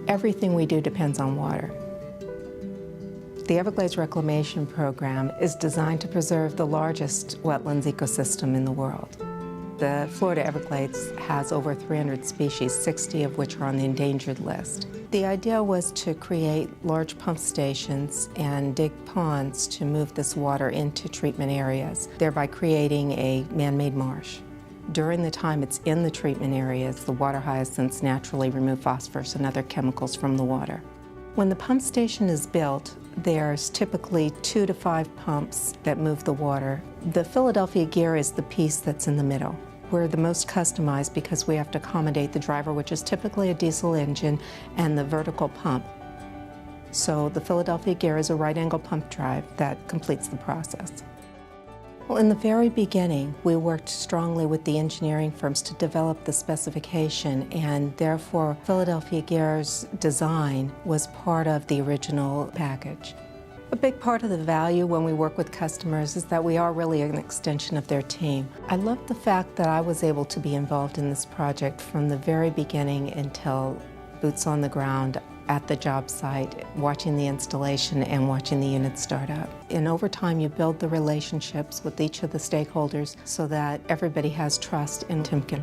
Everything we do depends on water. The Everglades Reclamation Program is designed to preserve the largest wetlands ecosystem in the world. The Florida Everglades has over 300 species, 60 of which are on the endangered list. The idea was to create large pump stations and dig ponds to move this water into treatment areas, thereby creating a man-made marsh. During the time it's in the treatment areas, the water hyacinths naturally remove phosphorus and other chemicals from the water. When the pump station is built, there's typically 2 to 5 pumps that move the water. The Philadelphia gear is the piece that's in the middle. We're the most customized because we have to accommodate the driver, which is typically a diesel engine, and the vertical pump. So the Philadelphia gear is a right-angle pump drive that completes the process. Well, in the very beginning, we worked strongly with the engineering firms to develop the specification, and therefore Philadelphia Gear's design was part of the original package. A big part of the value when we work with customers is that we are really an extension of their team. I love the fact that I was able to be involved in this project from the very beginning until boots on the ground at the job site, watching the installation and watching the unit start up. And over time, you build the relationships with each of the stakeholders so that everybody has trust in Timken.